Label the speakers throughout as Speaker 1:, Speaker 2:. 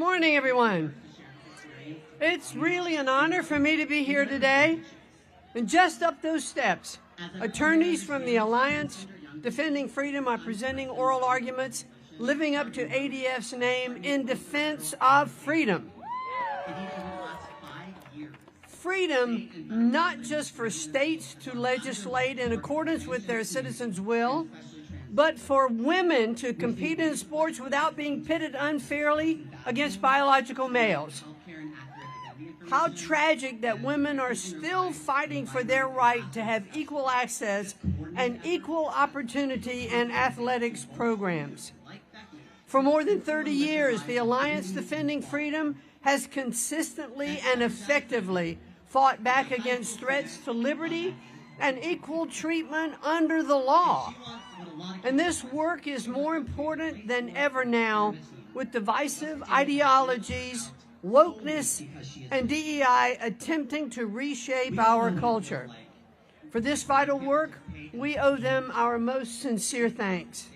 Speaker 1: morning, everyone. It's really an honor for me to be here today. And just up those steps, attorneys from the Alliance Defending Freedom are presenting oral arguments living up to ADF's name in defense of freedom. Freedom not just for states to legislate in accordance with their citizens' will, but for women to compete in sports without being pitted unfairly against biological males. How tragic that women are still fighting for their right to have equal access and equal opportunity in athletics programs. For more than 30 years, the Alliance Defending Freedom has consistently and effectively fought back against threats to liberty and equal treatment under the law. And this work is more important than ever now, with divisive ideologies, wokeness, and DEI attempting to reshape our culture. For this vital work, we owe them our most sincere thanks.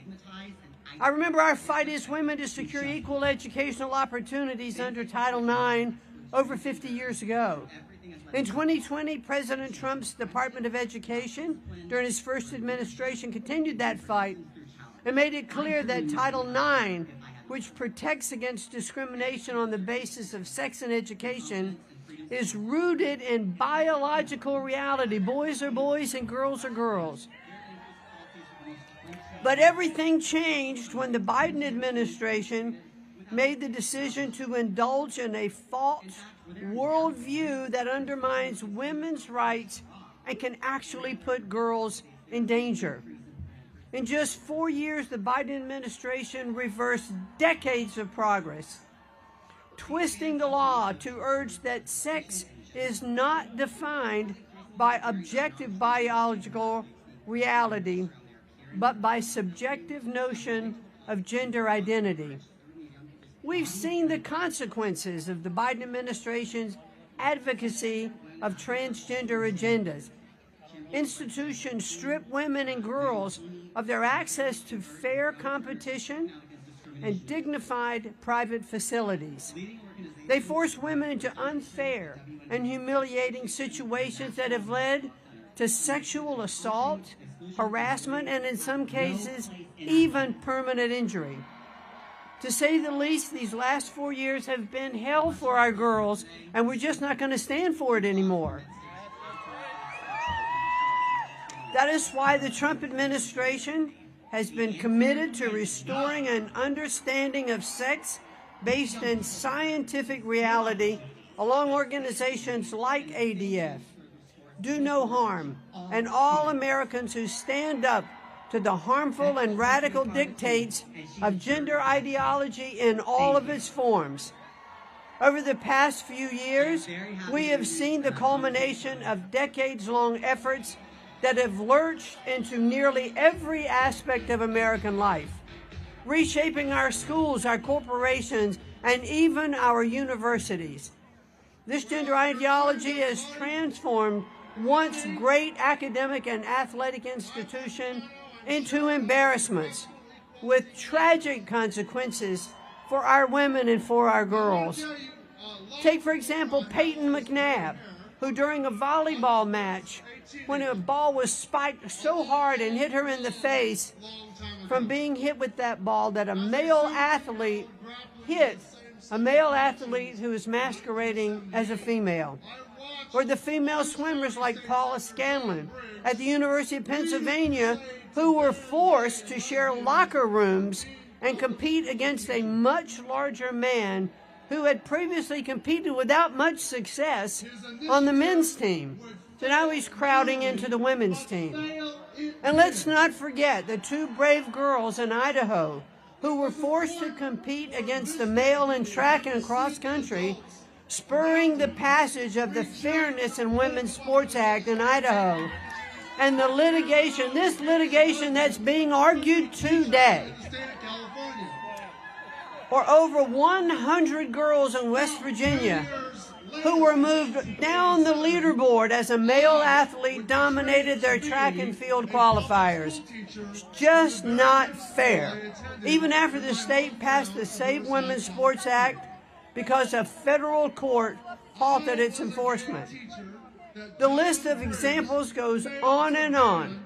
Speaker 1: I remember our fight as women to secure equal educational opportunities under Title IX over 50 years ago. In 2020, President Trump's Department of Education, during his first administration, continued that fight and made it clear that Title IX, which protects against discrimination on the basis of sex and education, is rooted in biological reality. Boys are boys and girls are girls. But everything changed when the Biden administration made the decision to indulge in a false worldview that undermines women's rights and can actually put girls in danger. In just 4 years, the Biden administration reversed decades of progress, twisting the law to urge that sex is not defined by objective biological reality, but by subjective notion of gender identity. We've seen the consequences of the Biden administration's advocacy of transgender agendas. Institutions strip women and girls of their access to fair competition and dignified private facilities. They force women into unfair and humiliating situations that have led to sexual assault, harassment, and in some cases, even permanent injury. To say the least, these last 4 years have been hell for our girls, and we're just not going to stand for it anymore. That is why the Trump administration has been committed to restoring an understanding of sex based in scientific reality along organizations like ADF, Do No Harm, and all Americans who stand up to the harmful and radical dictates of gender ideology in all of its forms. Over the past few years, we have seen the culmination of decades-long efforts that have lurched into nearly every aspect of American life, reshaping our schools, our corporations, and even our universities. This gender ideology has transformed once great academic and athletic institution into embarrassments, with tragic consequences for our women and for our girls. Take, for example, Peyton McNabb, who during a volleyball match, when a ball was spiked so hard and hit her in the face from being hit with that ball, that a male athlete hit a male athlete who is masquerading as a female. Or the female swimmers like Paula Scanlon at the University of Pennsylvania, who were forced to share locker rooms and compete against a much larger man who had previously competed without much success on the men's team. So now he's crowding into the women's team. And let's not forget the two brave girls in Idaho who were forced to compete against the male in track and cross country, spurring the passage of the Fairness in Women's Sports Act in Idaho. And the litigation, this litigation that's being argued today. Or over 100 girls in West Virginia who were moved down the leaderboard as a male athlete dominated their track and field qualifiers. It's just not fair. Even after the state passed the Save Women's Sports Act, because a federal court halted its enforcement. The list of examples goes on and on.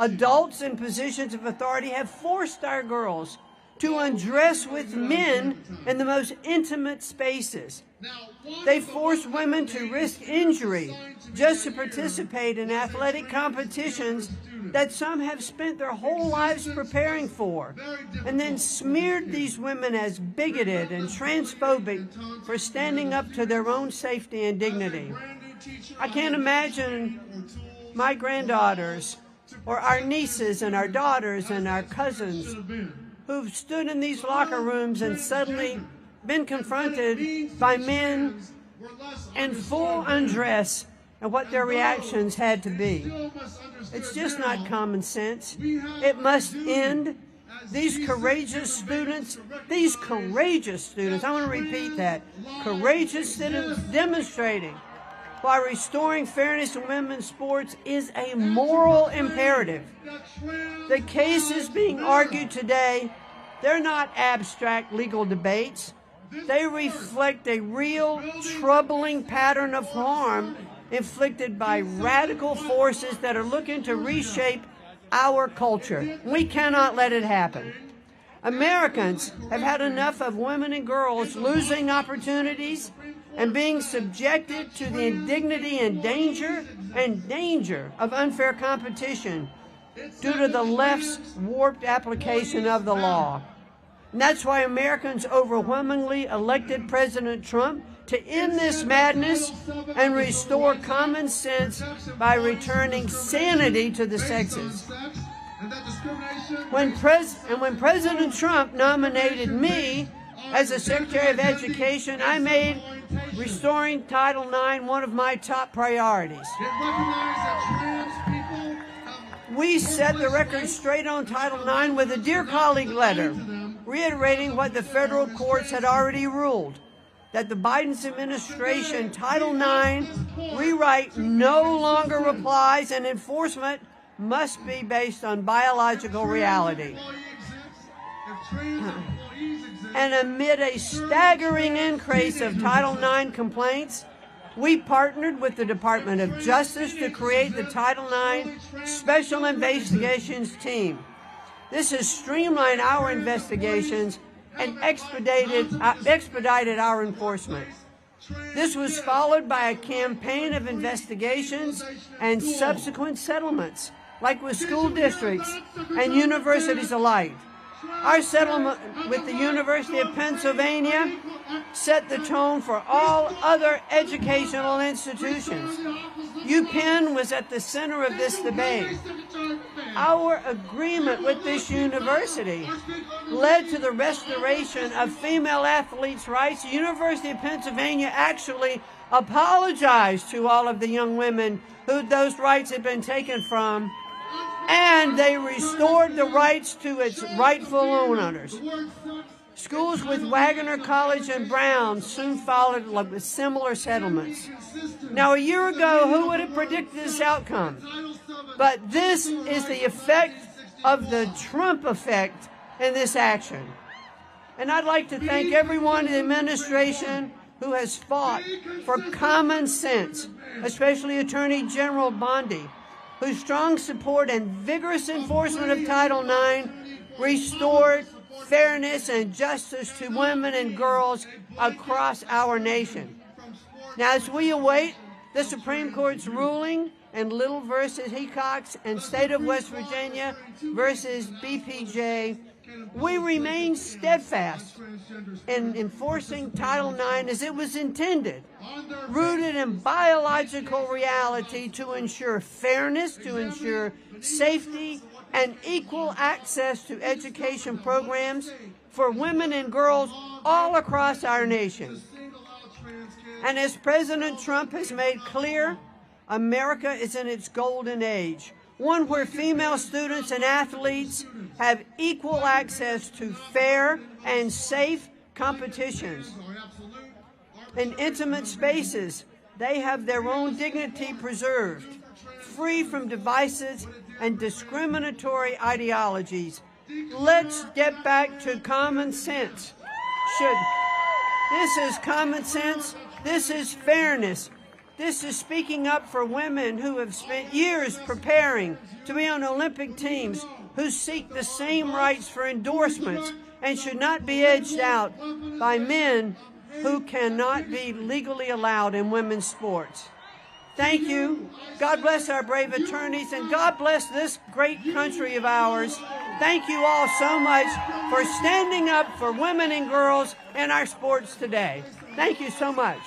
Speaker 1: Adults in positions of authority have forced our girls to undress with men in the most intimate spaces. They force women to risk injury just to participate in athletic competitions that some have spent their whole lives preparing for, and then smeared these women as bigoted and transphobic for standing up to their own safety and dignity. I can't imagine my granddaughters or our nieces and our daughters and our cousins who've stood in these locker rooms and suddenly been confronted by men in full undress and what their reactions had to be. It's just not common sense. It must end. These courageous students, I want to repeat that, courageous students demonstrating why restoring fairness in women's sports is a moral imperative. The cases being argued today, they're not abstract legal debates. They reflect a real, troubling pattern of harm inflicted by radical forces that are looking to reshape our culture. We cannot let it happen. Americans have had enough of women and girls losing opportunities and being subjected to the indignity and danger of unfair competition due to the left's warped application of the law. And that's why Americans overwhelmingly elected President Trump to end this madness and restore common sense by returning sanity to the sexes. When President Trump nominated me as the Secretary of Education, I made restoring Title IX one of my top priorities. We set the record straight on Title IX with a Dear Colleague letter, reiterating what the federal courts had already ruled, that the Biden administration Title IX rewrite no longer applies and enforcement must be based on biological reality. And amid a staggering increase of Title IX complaints, we partnered with the Department of Justice to create the Title IX Special Investigations Team. This has streamlined our investigations and expedited our enforcement. This was followed by a campaign of investigations and subsequent settlements, like with school districts and universities alike. Our settlement with the University of Pennsylvania set the tone for all other educational institutions. UPenn was at the center of this debate. Our agreement with this university led to the restoration of female athletes' rights. The University of Pennsylvania actually apologized to all of the young women who those rights had been taken from, and they restored the rights to its rightful owners. Schools with Wagner College and Brown soon followed with similar settlements. Now, a year ago, who would have predicted this outcome? But this is the effect of the Trump effect in this action. And I'd like to thank everyone in the administration who has fought for common sense, especially Attorney General Bondi, whose strong support and vigorous enforcement of Title IX restored fairness and justice to women and girls across our nation. Now, as we await the Supreme Court's ruling in Little versus Hecox and State of West Virginia versus BPJ, we remain steadfast in enforcing Title IX as it was intended, rooted in biological reality to ensure fairness, to ensure safety, and equal access to education programs for women and girls all across our nation. And as President Trump has made clear, America is in its golden age, one where female students and athletes have equal access to fair and safe competitions. In intimate spaces, they have their own dignity preserved, free from devices and discriminatory ideologies. Let's get back to common sense. This is common sense. This is fairness. This is speaking up for women who have spent years preparing to be on Olympic teams, who seek the same rights for endorsements and should not be edged out by men who cannot be legally allowed in women's sports. Thank you. God bless our brave attorneys, and God bless this great country of ours. Thank you all so much for standing up for women and girls in our sports today. Thank you so much.